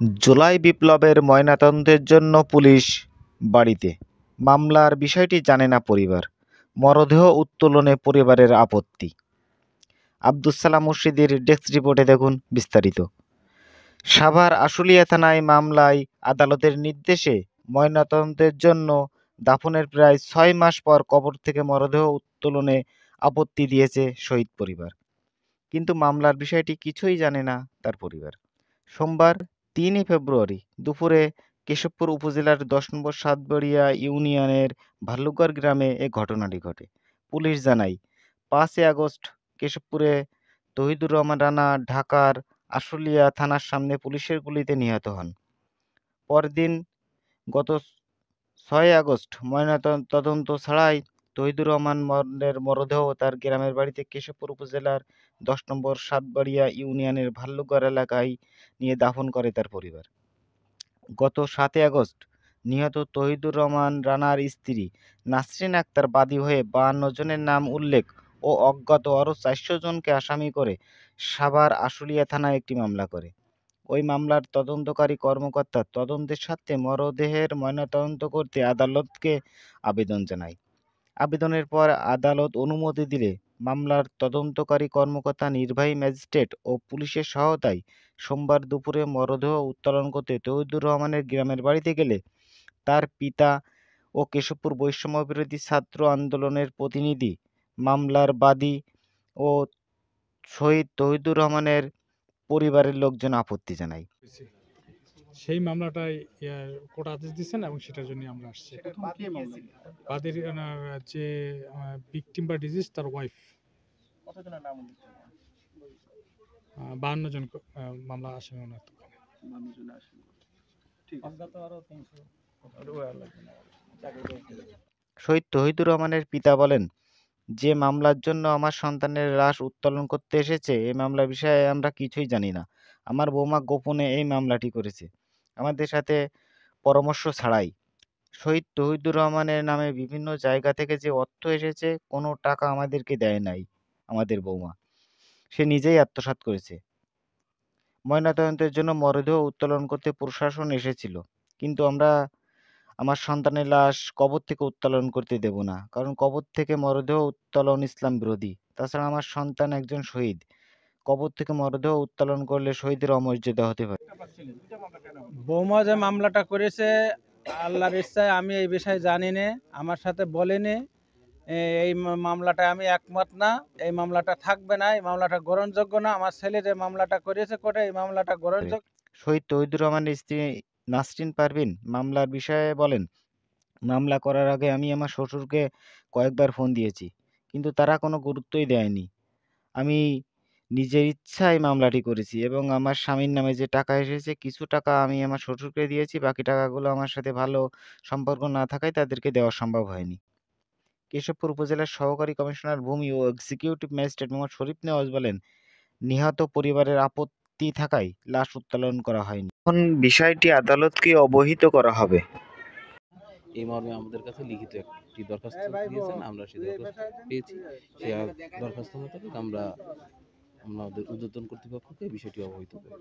জুলাই বিপ্লবের ময়নাতদন্তের জন্য পুলিশ বাড়িতে, মামলার বিষয়টি জানে না পরিবার, মরদেহ উত্তোলনে পরিবারের আপত্তি। আব্দুস সালাম মুর্শিদের ডেস্ক রিপোর্টে দেখুন বিস্তারিত। সাভার আশুলিয়া থানায় মামলায় আদালতের নির্দেশে ময়নাতদন্তের জন্য দাফনের প্রায় ৬ মাস পর কবর থেকে মরদেহ উত্তোলনে আপত্তি দিয়েছে শহীদ পরিবার। কিন্তু মামলার বিষয়টি কিছুই জানে না তার পরিবার। সোমবার ৩ ফেব্রুয়ারি দুপুরে কেশবপুর উপজেলার ১০ নম্বর সাতবাড়িয়া ইউনিয়নের ভাল্লুকগড় গ্রামে এ ঘটনাটি ঘটে। পুলিশ জানায়, ৫ আগস্ট কেশবপুরে তহিদুর রহমান রানা ঢাকার আশুলিয়া থানার সামনে পুলিশের গুলিতে নিহত হন। পরদিন গত ৬ আগস্ট ময়নাতদন্ত ছাড়াই তহিদুর রহমানের মরদেহ তার গ্রামের বাড়িতে কেশবপুর উপজেলার ১০ নম্বর সাতবাড়িয়া ইউনিয়নের ভাল্লুকগড় এলাকায় নিয়ে দাফন করে তার পরিবার। গত ৭ আগস্ট নিহত তহিদুর রহমান রানার স্ত্রী নাসরিন আক্তার বাদী হয়ে ৫২ জনের নাম উল্লেখ ও অজ্ঞাত আরও ৪০০ জনকে আসামি করে সাভার আশুলিয়া থানায় একটি মামলা করে। ওই মামলার তদন্তকারী কর্মকর্তা তদন্তের স্বার্থে মরদেহের ময়নাতদন্ত করতে আদালতকে আবেদন জানায়। আবেদনের পর আদালত অনুমতি দিলে মামলার তদন্তকারী কর্মকর্তা নির্বাহী ম্যাজিস্ট্রেট ও পুলিশের সহায়তায় সোমবার দুপুরে মরদেহ উত্তোলন করতে তহিদুর রহমানের গ্রামের বাড়িতে গেলে তার পিতা ও কেশবপুর বৈষম্যবিরোধী ছাত্র আন্দোলনের প্রতিনিধি, মামলার বাদী ও শহীদ তহিদুর রহমানের পরিবারের লোকজন আপত্তি জানায়। সেই মামলাটায় কোর্ট আদেশ দিচ্ছেন এবং সেটার জন্য আমরা আসছি। বাদীর যে ভিকটিম বা ডিজিজ তার ওয়াইফ। কতজনের নাম উল্লেখ? ৫২ জন মামলা আসামি ওনার দোকানে। 52 জন আসামি। ঠিক আছে। অজ্ঞাত আরো 300 শহীদ তহিদুর রহমানের পিতা বলেন, যে মামলার জন্য আমার সন্তানের লাশ উত্তোলন করতে এসেছে, এই মামলার বিষয়ে আমরা কিছুই জানি না। আমার বৌমা গোপনে এই মামলাটি করেছে, আমাদের সাথে পরামর্শ ছাড়াই। শহীদ তহিদুর রহমানের নামে বিভিন্ন জায়গা থেকে যে অর্থ এসেছে, কোনো টাকা আমাদেরকে দেয় নাই আমাদের বৌমা। সে নিজেই আত্মসাৎ করেছে। ময়নাতদন্তের জন্য মরদেহ উত্তোলন করতে প্রশাসন এসেছিল, কিন্তু আমরা আমার সন্তানের লাশ কবর থেকে উত্তোলন করতে দেব না, কারণ কবর থেকে মরদেহ উত্তোলন ইসলাম বিরোধী। তাছাড়া আমার সন্তান একজন শহীদ, কবর থেকে মরদেহ উত্তোলন করলে শহীদের অমর্যাদা হতে পারে। বৌমা যে মামলাটা করেছে, আল্লাহর ইচ্ছায় আমি এই বিষয়ে জানি না, আমার সাথে বলেনি। এই মামলাটা আমি একমত না, এই মামলাটা থাকবে না, এই মামলাটা গ্রহণযোগ্য না। আমার ছেলে যে মামলাটা করেছে কোর্টে, এই মামলাটা গ্রহণযোগ্য। শহীদ তহিদুর রহমানের স্ত্রী নাসরিন পারভিন মামলার বিষয়ে বলেন, মামলা করার আগে আমি আমার শ্বশুরকে কয়েকবার ফোন দিয়েছি, কিন্তু তারা কোনো গুরুত্বই দেয়নি। আমি নিজের ইচ্ছায় মামলাটি করেছি এবং আমার স্বামীর নামে যে টাকা এসেছে, কিছু টাকা আমি আমার শ্বশুরকে দিয়েছি, বাকি টাকাগুলো আমার সাথে ভালো সম্পর্ক না থাকায় তাদেরকে দেওয়া সম্ভব হয়নি। কেশবপুর উপজেলার সহকারী কমিশনার ভূমি ও এক্সিকিউটিভ ম্যাজিস্ট্রেট মোহাম্মদ শরীফ নেওয়াজ বলেন, নিহত পরিবারের আপত্তি থাকায় লাশ উত্তোলন করা হয়নি। এখন বিষয়টি আদালতকে অবহিত করা হবে। এই মর্মে আমাদের কাছে লিখিত একটি দরখাস্ত দিয়েছেন, আমরা সেই দরখাস্ত পেয়েছি। সেই দরখাস্ত মোতাবেক আমরা আমাদের ঊর্ধ্বতন কর্তৃপক্ষকে বিষয়টি অবহিত করি।